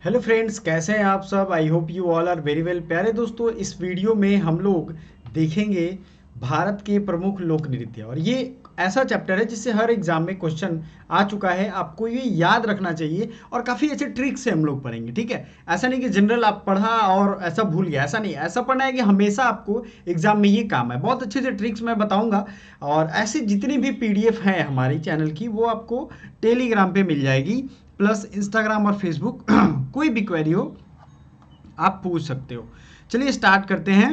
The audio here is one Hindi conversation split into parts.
हेलो फ्रेंड्स, कैसे हैं आप सब। I hope you all are very well. प्यारे दोस्तों, इस वीडियो में हम लोग देखेंगे भारत के प्रमुख लोक नृत्य। और ये ऐसा चैप्टर है जिससे हर एग्जाम में क्वेश्चन आ चुका है, आपको ये याद रखना चाहिए। और काफ़ी अच्छे ट्रिक से हम लोग पढ़ेंगे, ठीक है। ऐसा नहीं कि जनरल आप पढ़ा और ऐसा भूल गया, ऐसा नहीं। ऐसा पढ़ना है कि हमेशा आपको एग्जाम में ये काम है। बहुत अच्छे से ट्रिक्स मैं बताऊंगा। और ऐसी जितनी भी पीडीएफ है हमारी चैनल की, वो आपको टेलीग्राम पे मिल जाएगी, प्लस इंस्टाग्राम और फेसबुक। कोई भी क्वेरी हो आप पूछ सकते हो। चलिए स्टार्ट करते हैं।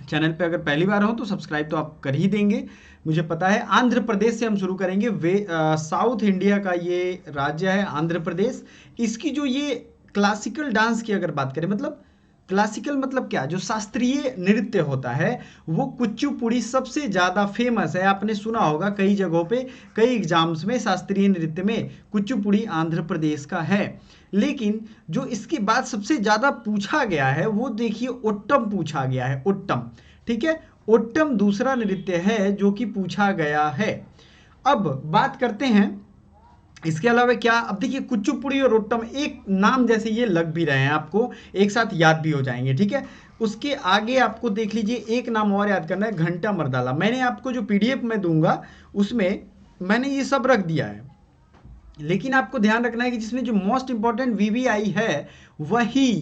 चैनल पे अगर पहली बार हो तो सब्सक्राइब तो आप कर ही देंगे, मुझे पता है। आंध्र प्रदेश से हम शुरू करेंगे। साउथ इंडिया का ये राज्य है आंध्र प्रदेश। इसकी जो ये क्लासिकल डांस की अगर बात करें, मतलब क्लासिकल मतलब क्या, जो शास्त्रीय नृत्य होता है, वो कुचिपुड़ी सबसे ज़्यादा फेमस है। आपने सुना होगा कई जगहों पे, कई एग्जाम्स में शास्त्रीय नृत्य में कुचिपुड़ी आंध्र प्रदेश का है। लेकिन जो इसकी बात सबसे ज़्यादा पूछा गया है वो देखिए, ओट्टम पूछा गया है, ओट्टम। ठीक है, ओट्टम दूसरा नृत्य है जो कि पूछा गया है। अब बात करते हैं इसके अलावा क्या। अब देखिए, कुचिपुड़ी और ओट्टम एक नाम जैसे ये लग भी रहे हैं, आपको एक साथ याद भी हो जाएंगे, ठीक है। उसके आगे आपको देख लीजिए, एक नाम और याद करना है, घंटा मर्दाला। मैंने आपको जो पीडीएफ में दूंगा उसमें मैंने ये सब रख दिया है। लेकिन आपको ध्यान रखना है कि जिसमें जो मोस्ट इंपॉर्टेंट वीवीआई है वही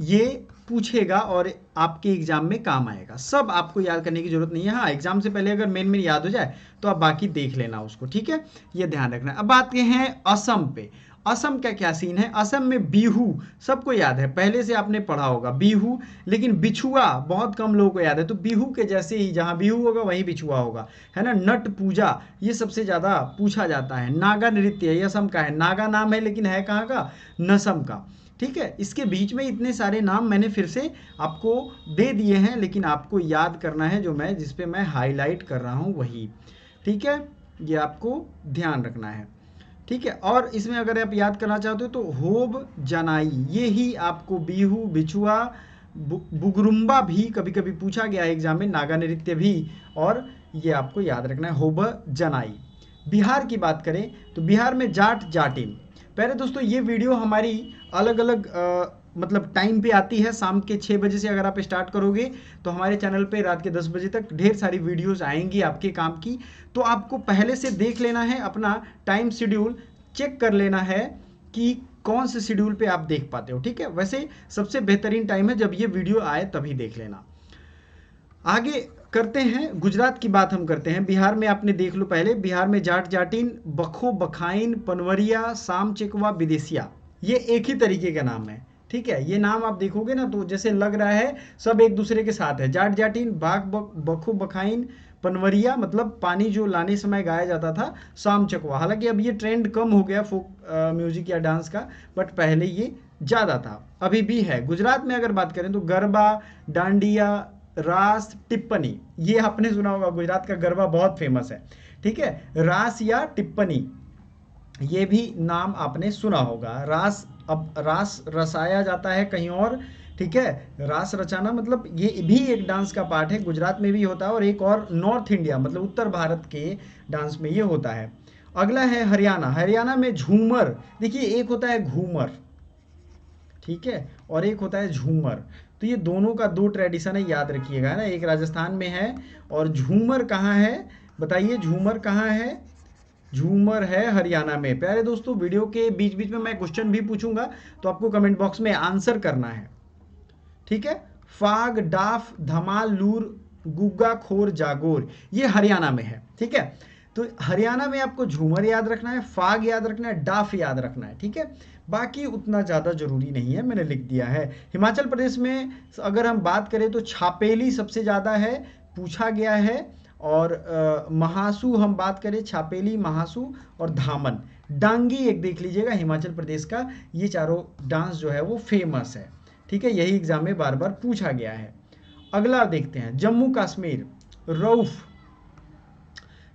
ये पूछेगा और आपके एग्जाम में काम आएगा। सब आपको याद करने की जरूरत नहीं है। हाँ, एग्जाम से पहले अगर मेन याद हो जाए तो आप बाकी देख लेना उसको, ठीक है। ये ध्यान रखना है। अब बात हैं असम पे। असम का क्या सीन है। असम में बिहू सबको याद है, पहले से आपने पढ़ा होगा बिहू। लेकिन बिछुआ बहुत कम लोगों को याद है। तो बिहू के जैसे ही जहां बिहू होगा वहीं बिछुआ होगा, है ना। नट पूजा ये सबसे ज्यादा पूछा जाता है। नागा नृत्य ये असम का है। नागा नाम है लेकिन है कहाँ का, नसम का, ठीक है। इसके बीच में इतने सारे नाम मैंने फिर से आपको दे दिए हैं, लेकिन आपको याद करना है जो मैं जिस पे मैं हाईलाइट कर रहा हूं वही, ठीक है। ये आपको ध्यान रखना है, ठीक है। और इसमें अगर आप याद करना चाहते हो तो होब जनाई, ये ही आपको बिहू, बिछुआ, बुगरुम्बा भी कभी कभी पूछा गया है एग्जाम में, नागा नृत्य भी। और ये आपको याद रखना है, होब जनाई। बिहार की बात करें तो बिहार में जाट जाटिन। पहले दोस्तों ये वीडियो हमारी अलग अलग मतलब टाइम पे आती है। शाम के 6 बजे से अगर आप स्टार्ट करोगे तो हमारे चैनल पे रात के 10 बजे तक ढेर सारी वीडियोस आएंगी आपके काम की। तो आपको पहले से देख लेना है, अपना टाइम शेड्यूल चेक कर लेना है कि कौन से शेड्यूल पे आप देख पाते हो, ठीक है। वैसे सबसे बेहतरीन टाइम है जब ये वीडियो आए तभी देख लेना। आगे करते हैं, गुजरात की बात हम करते हैं। बिहार में आपने देख लो, पहले बिहार में जाट जाटिन, बखो बखाइन, पनवरिया, साम चेकवा, विदेशिया, ये एक ही तरीके का नाम है, ठीक है। ये नाम आप देखोगे ना तो जैसे लग रहा है सब एक दूसरे के साथ है। जाट जाटिन, बखो बखाइन, पनवरिया मतलब पानी जो लाने समय गाया जाता था, शाम चकवा। हालांकि अब ये ट्रेंड कम हो गया फोक म्यूजिक या डांस का, बट पहले ये ज़्यादा था, अभी भी है। गुजरात में अगर बात करें तो गरबा, डांडिया, रास, टिप्पणी, ये आपने सुना होगा। गुजरात का गरबा बहुत फेमस है, ठीक है। रास या टिप्पणी ये भी नाम आपने सुना होगा। रास, अब रास रसाया जाता है कहीं और, ठीक है। रास रचाना मतलब ये भी एक डांस का पार्ट है, गुजरात में भी होता है। और एक और नॉर्थ इंडिया मतलब उत्तर भारत के डांस में ये होता है। अगला है हरियाणा। हरियाणा में झूमर, देखिए एक होता है घूमर, ठीक है, और एक होता है झूमर। तो ये दोनों का दो ट्रेडिशन है, याद रखिएगा ना। एक राजस्थान में है और झूमर कहाँ है, बताइए झूमर कहाँ है। झूमर है हरियाणा में। प्यारे दोस्तों, वीडियो के बीच बीच में मैं क्वेश्चन भी पूछूंगा तो आपको कमेंट बॉक्स में आंसर करना है, ठीक है। फाग, डाफ, धमाल, लूर, गुग्गा, खोर, जागोर, ये हरियाणा में है, ठीक है। तो हरियाणा में आपको झूमर याद रखना है, फाग याद रखना है, डाफ याद रखना है, ठीक है। बाकी उतना ज़्यादा जरूरी नहीं है, मैंने लिख दिया है। हिमाचल प्रदेश में अगर हम बात करें तो छापेली सबसे ज़्यादा है, पूछा गया है। और महासू हम बात करें, छापेली, महासू और धामन। डांगी एक देख लीजिएगा हिमाचल प्रदेश का। ये चारों डांस जो है वो फेमस है, ठीक है। यही एग्जाम में बार बार पूछा गया है। अगला देखते हैं, जम्मू कश्मीर, रऊफ,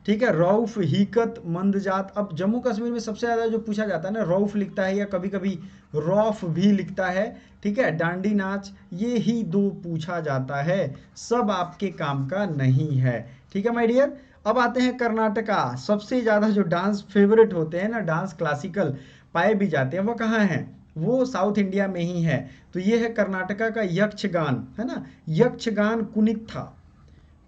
ठीक है। रऊफ, हिकत, मंदजात। अब जम्मू कश्मीर में सबसे ज़्यादा जो पूछा जाता है ना, रऊफ लिखता है या कभी कभी रौफ भी लिखता है, ठीक है। डांडी नाच, ये ही दो पूछा जाता है, सब आपके काम का नहीं है, ठीक है माय डियर। अब आते हैं कर्नाटका। सबसे ज़्यादा जो डांस फेवरेट होते हैं ना, डांस क्लासिकल पाए भी जाते हैं, वो कहाँ हैं। वो साउथ इंडिया में ही है। तो ये है कर्नाटका का यक्षगान, है ना, यक्षगान कुनित्था।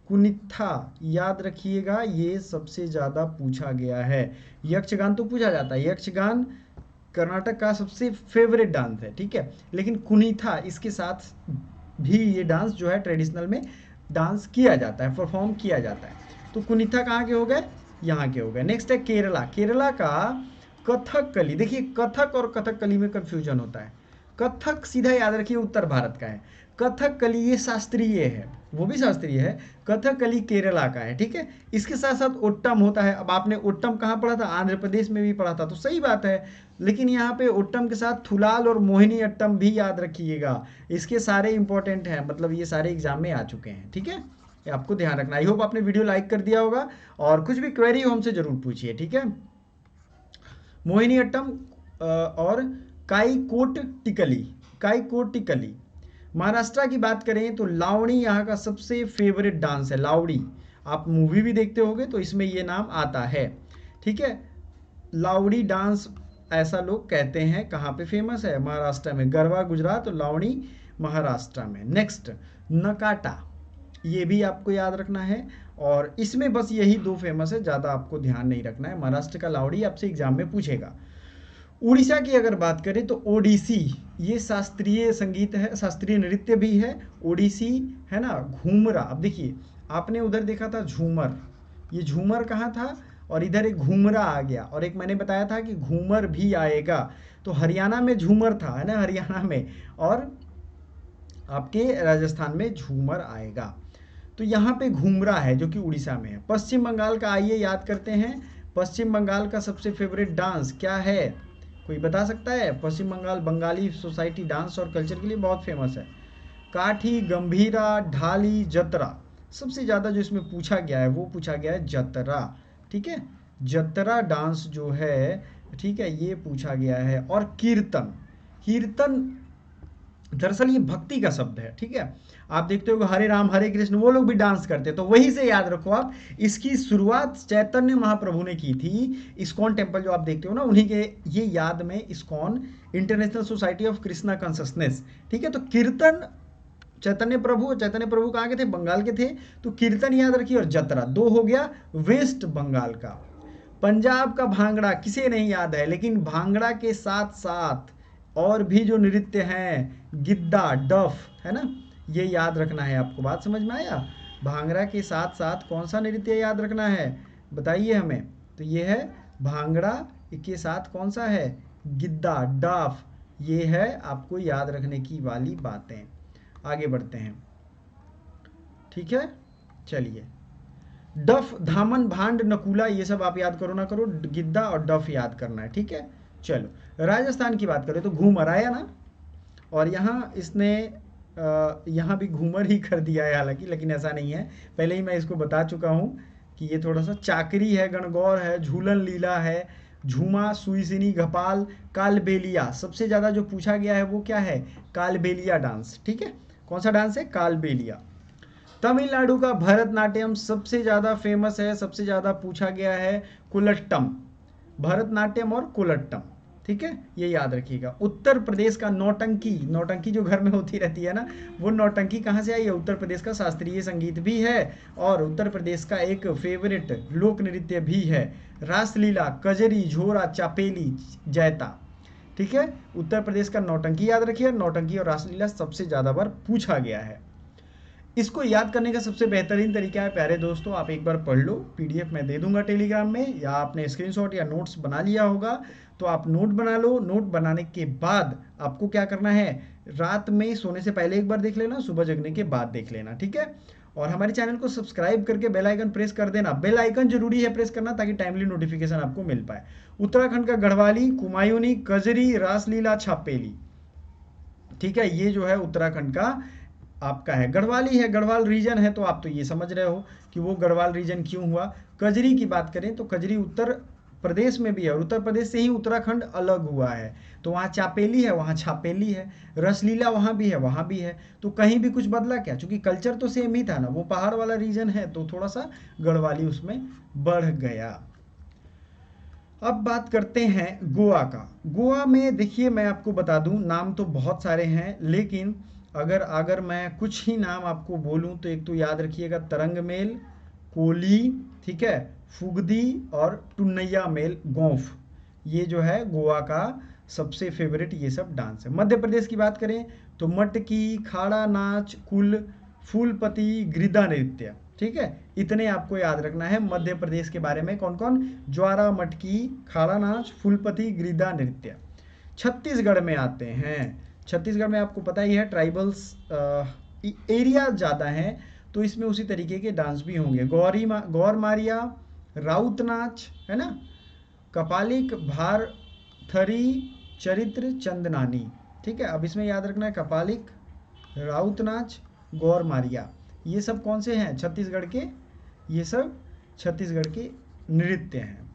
कुनित्था याद रखिएगा, ये सबसे ज़्यादा पूछा गया है। यक्षगान तो पूछा जाता है, यक्षगान कर्नाटक का सबसे फेवरेट डांस है, ठीक है। लेकिन कुनिथा इसके साथ भी ये डांस जो है ट्रेडिशनल में डांस किया जाता है, परफॉर्म किया जाता है। तो कुनिथा कहाँ के हो गए, यहाँ के हो गए। नेक्स्ट है केरला। केरला का कथकली। देखिए कथक और कथकली में कंफ्यूजन होता है। कथक सीधा याद रखिए उत्तर भारत का है, कथकली ये शास्त्रीय है, वो भी शास्त्रीय है। कथकली केरला का है, ठीक है। इसके साथ साथ ओट्टम होता है। अब आपने ओट्टम कहाँ पढ़ा था, आंध्र प्रदेश में भी पढ़ा था, तो सही बात है। लेकिन यहाँ पे ओट्टम के साथ थुलाल और मोहिनी अट्टम भी याद रखिएगा। इसके सारे इंपॉर्टेंट हैं, मतलब ये सारे एग्जाम में आ चुके हैं, ठीक है। ये आपको ध्यान रखना। आई होप आपने वीडियो लाइक कर दिया होगा, और कुछ भी क्वेरी हो हमसे जरूर पूछिए, ठीक है। मोहिनी अट्टम और काईकोट टिकली। काईकोट टिकली। महाराष्ट्र की बात करें तो लावणी यहाँ का सबसे फेवरेट डांस है, लावड़ी। आप मूवी भी देखते होंगे तो इसमें ये नाम आता है, ठीक है। लावड़ी डांस ऐसा लोग कहते हैं, कहाँ पे फेमस है, महाराष्ट्र में। गरबा गुजरात और लावणी महाराष्ट्र में। नेक्स्ट नकाटा, ये भी आपको याद रखना है, और इसमें बस यही दो फेमस है, ज़्यादा आपको ध्यान नहीं रखना है। महाराष्ट्र का लावड़ी आपसे एग्जाम में पूछेगा। उड़ीसा की अगर बात करें तो ओडिसी, ये शास्त्रीय संगीत है, शास्त्रीय नृत्य भी है। ओडिसी है ना। घूमरा, अब देखिए आपने उधर देखा था झूमर, ये झूमर कहाँ था, और इधर एक घूमरा आ गया, और एक मैंने बताया था कि घूमर भी आएगा। तो हरियाणा में झूमर था, है ना, हरियाणा में, और आपके राजस्थान में झूमर आएगा। तो यहाँ पे घूमरा है जो कि उड़ीसा में है। पश्चिम बंगाल का आइए याद करते हैं। पश्चिम बंगाल का सबसे फेवरेट डांस क्या है, कोई बता सकता है। पश्चिम बंगाल बंगाली सोसाइटी डांस और कल्चर के लिए बहुत फेमस है। काठी, गंभीरा, ढाली, जतरा। सबसे ज़्यादा जो इसमें पूछा गया है वो पूछा गया है जतरा, ठीक है। जतरा डांस जो है, ठीक है, ये पूछा गया है। और कीर्तन, कीर्तन दरअसल ये भक्ति का शब्द है, ठीक है। आप देखते हो हरे राम हरे कृष्ण, वो लोग भी डांस करते, तो वहीं से याद रखो आप। इसकी शुरुआत चैतन्य महाप्रभु ने की थी। इस्कॉन टेम्पल जो आप देखते हो ना, उन्हीं के ये याद में ISKCON, international society of Krishna consciousness, ठीक है। तो कीर्तन चैतन्य प्रभु कहाँ के थे, बंगाल के थे। तो कीर्तन याद रखिए, और जतरा दो हो गया वेस्ट बंगाल का। पंजाब का भांगड़ा किसे नहीं याद है, लेकिन भांगड़ा के साथ साथ और भी जो नृत्य हैं, गिद्दा, डफ, है ना, ये याद रखना है आपको। बात समझ में आया। भांगड़ा के साथ साथ कौन सा नृत्य याद रखना है, बताइए हमें। तो ये है भांगड़ा के साथ कौन सा है, गिद्दा, डाफ, ये है आपको याद रखने की वाली बातें। आगे बढ़ते हैं, ठीक है। चलिए, डफ, धामन, भांड, नकूला, ये सब आप याद करो ना करो, गिद्दा और डफ याद करना है, ठीक है। चलो राजस्थान की बात करें तो घूमर आया ना, और यहाँ इसने यहाँ भी घूमर ही कर दिया है हालांकि, लेकिन ऐसा नहीं है। पहले ही मैं इसको बता चुका हूँ कि ये थोड़ा सा चाकरी है, गणगौर है, झूलन लीला है, झूमा, सुईसिनी, घपाल, कालबेलिया। सबसे ज़्यादा जो पूछा गया है वो क्या है, कालबेलिया डांस, ठीक है। कौन सा डांस है, कालबेलिया। तमिलनाडु का भरतनाट्यम सबसे ज़्यादा फेमस है, सबसे ज़्यादा पूछा गया है कुलट्टम, भरतनाट्यम और कुलट्टम, ठीक है, ये याद रखिएगा। उत्तर प्रदेश का नौटंकी, नौटंकी जो घर में होती रहती है ना, वो नौटंकी कहाँ से आई है, उत्तर प्रदेश का शास्त्रीय संगीत भी है, और उत्तर प्रदेश का एक फेवरेट लोक नृत्य भी है। रासलीला, कजरी, झोरा, चापेली, जैता, ठीक है। उत्तर प्रदेश का नौटंकी याद रखिए, नौटंकी और रासलीला सबसे ज़्यादा बार पूछा गया है। इसको याद करने का सबसे बेहतरीन तरीका है प्यारे दोस्तों, आप एक बार पढ़ लो, पीडीएफ मैं दे दूंगा टेलीग्राम में, या आपने स्क्रीनशॉट या नोट्स बना लिया होगा तो आप नोट बना लो। नोट बनाने के बाद आपको क्या करना है, रात में सोने से पहले एक बार देख लेना, सुबह जगने के बाद देख लेना, ठीक है। और हमारे चैनल को सब्सक्राइब करके बेल आइकन प्रेस कर देना। बेल आइकन जरूरी है प्रेस करना, ताकि टाइमली नोटिफिकेशन आपको मिल पाए। उत्तराखंड का गढ़वाली, कुमायूनी, कजरी, रासलीला, छापेली, ठीक है, ये जो है उत्तराखंड का आपका है। गढ़वाली है, गढ़वाल रीजन है, तो आप तो ये समझ रहे हो कि वो गढ़वाल रीजन क्यों हुआ। कजरी की बात करें तो कजरी उत्तर प्रदेश में भी है, और उत्तर प्रदेश से ही उत्तराखंड अलग हुआ है, तो वहाँ चापेली है, वहाँ छापेली है। रसलीला वहाँ भी है, वहाँ भी है, तो कहीं भी कुछ बदला क्या, क्योंकि कल्चर तो सेम ही था ना, वो पहाड़ वाला रीजन है, तो थोड़ा सा गढ़वाली उसमें बढ़ गया। अब बात करते हैं गोवा का। गोवा में देखिए मैं आपको बता दूं, नाम तो बहुत सारे हैं, लेकिन अगर अगर मैं कुछ ही नाम आपको बोलूं तो एक तो याद रखिएगा तरंगमेल, कोली, ठीक है, फुगदी और टुन्नैया मेल गोंफ। ये जो है गोवा का सबसे फेवरेट ये सब डांस है। मध्य प्रदेश की बात करें तो मटकी, खाड़ा नाच, कुल, फूलपति, गिरधा नृत्य, ठीक है। इतने आपको याद रखना है मध्य प्रदेश के बारे में, कौन कौन, ज्वारा, मटकी, खाड़ा नाच, फूलपति, गिरधा नृत्य। छत्तीसगढ़ में आते हैं। छत्तीसगढ़ में आपको पता ही है ट्राइबल्स एरिया ज़्यादा हैं, तो इसमें उसी तरीके के डांस भी होंगे। गौर मारिया, राउत नाच, है ना, कपालिक, भार थरी, चरित्र, चंदनानी, ठीक है। अब इसमें याद रखना है कपालिक, राउत नाच, गौर मारिया, ये सब कौन से हैं, छत्तीसगढ़ के, ये सब छत्तीसगढ़ के नृत्य हैं,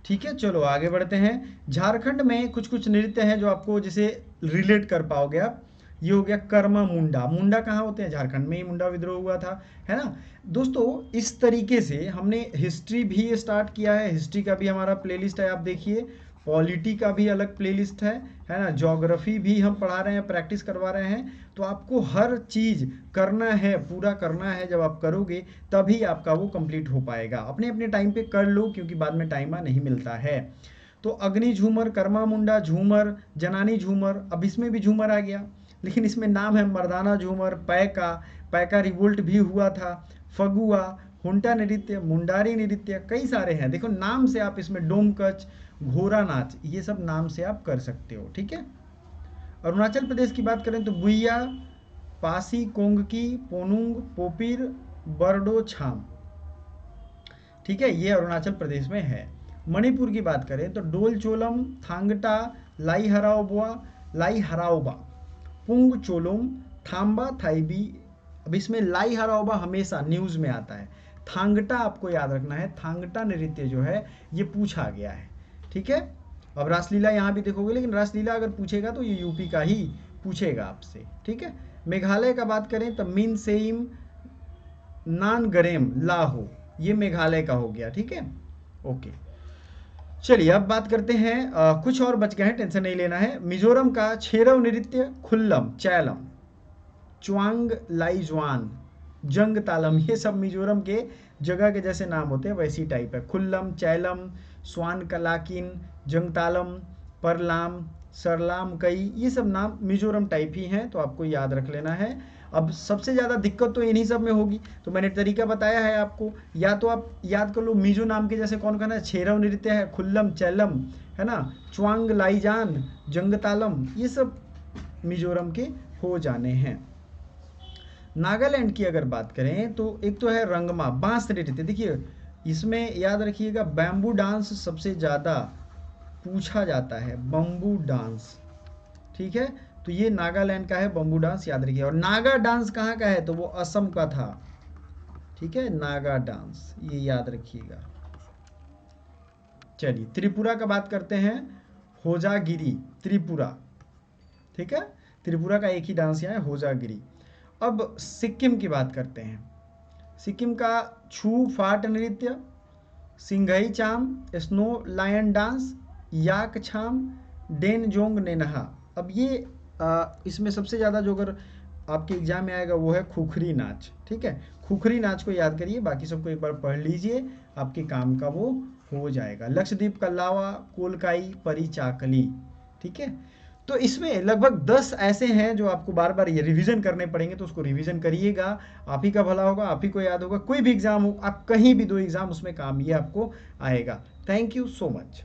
ठीक है। चलो आगे बढ़ते हैं। झारखंड में कुछ कुछ नृत्य हैं जो आपको जैसे रिलेट कर पाओगे आप। ये हो गया कर्मा मुंडा। मुंडा कहाँ होते हैं, झारखंड में ही मुंडा विद्रोह हुआ था, है ना। दोस्तों इस तरीके से हमने हिस्ट्री भी स्टार्ट किया है, हिस्ट्री का भी हमारा प्लेलिस्ट है, आप देखिए। पॉलिटी का भी अलग प्लेलिस्ट है ना। ज्योग्राफी भी हम पढ़ा रहे हैं, प्रैक्टिस करवा रहे हैं। तो आपको हर चीज़ करना है, पूरा करना है। जब आप करोगे तभी आपका वो कंप्लीट हो पाएगा। अपने अपने टाइम पे कर लो, क्योंकि बाद में टाइम नहीं मिलता है। तो अग्नि झूमर, कर्मा मुंडा झूमर, जनानी झूमर, अब इसमें भी झूमर आ गया, लेकिन इसमें नाम है मर्दाना झूमर, पैका रिवोल्ट भी हुआ था, फगुआ, हुंटा नृत्य, मुंडारी नृत्य, कई सारे हैं। देखो नाम से आप इसमें डोमकच, घोड़ा नाच, ये सब नाम से आप कर सकते हो, ठीक है। अरुणाचल प्रदेश की बात करें तो बुइया, पासी, कोंगकी, पोनुंग, पोपीर, बरडो छाम, ठीक है, ये अरुणाचल प्रदेश में है। मणिपुर की बात करें तो डोल चोलम, थांगटा, लाई हराओबा, पुंग चोलुम, थाम्बा थाईबी। अब इसमें लाई हराओबा हमेशा न्यूज़ में आता है। थांगटा आपको याद रखना है, थांगटा नृत्य जो है ये पूछा गया है, ठीक है। अब रासलीला यहाँ भी देखोगे, लेकिन रासलीला अगर पूछेगा तो ये यूपी का ही पूछेगा आपसे, ठीक है। मेघालय का बात करें तो मिन सेइम, नानगरेम, लाहो, ये मेघालय का हो गया, ठीक है। ओके चलिए अब बात करते हैं, कुछ और बच गए हैं, टेंशन नहीं लेना है। मिजोरम का छेरव नृत्य, खुल्लम, चैलम, च्वांग लाइज्वान, जंग तालम, ये सब मिजोरम के जगह के जैसे नाम होते हैं वैसी टाइप है। खुल्लम, चैलम, स्वान कलाकिन, जंगतालम, परलाम, सरलाम कई, ये सब नाम मिजोरम टाइप ही हैं, तो आपको याद रख लेना है। अब सबसे ज़्यादा दिक्कत तो इन्हीं सब में होगी, तो मैंने तरीका बताया है आपको। या तो आप याद कर लो मिजो नाम के जैसे कौन कौन है, छेरव नृत्य है, खुल्लम, चैलम, है ना, च्वांग लाइजान, जंगतालम, ये सब मिजोरम के हो जाने हैं। नागालैंड की अगर बात करें तो एक तो है रंगमा, बांस नृत्य। देखिए इसमें याद रखिएगा बैम्बू डांस सबसे ज़्यादा पूछा जाता है, बम्बू डांस, ठीक है। तो ये नागालैंड का है बम्बू डांस, याद रखिए। और नागा डांस कहाँ का है, तो वो असम का था, ठीक है, नागा डांस, ये याद रखिएगा। चलिए त्रिपुरा का बात करते हैं, होजागिरी, त्रिपुरा, ठीक है। त्रिपुरा का एक ही डांस यहाँ है, होजागिरी। अब सिक्किम की बात करते हैं। सिक्किम का छू फाट नृत्य, सिंघई चाम, स्नो लायन डांस, याक छाम, डेनजोंग नेनहा। अब ये इसमें सबसे ज़्यादा जो अगर आपके एग्जाम में आएगा वो है खुखरी नाच, ठीक है। खुखरी नाच को याद करिए, बाकी सबको एक बार पढ़ लीजिए, आपके काम का वो हो जाएगा। लक्षद्वीप का लावा, कोलकाई, परी चाकली, ठीक है। तो इसमें लगभग 10 ऐसे हैं जो आपको बार बार ये रिवीजन करने पड़ेंगे, तो उसको रिवीजन करिएगा, आप ही का भला होगा, आप ही को याद होगा। कोई भी एग्जाम हो, आप कहीं भी दो एग्जाम, उसमें काम ये आपको आएगा। Thank you so much.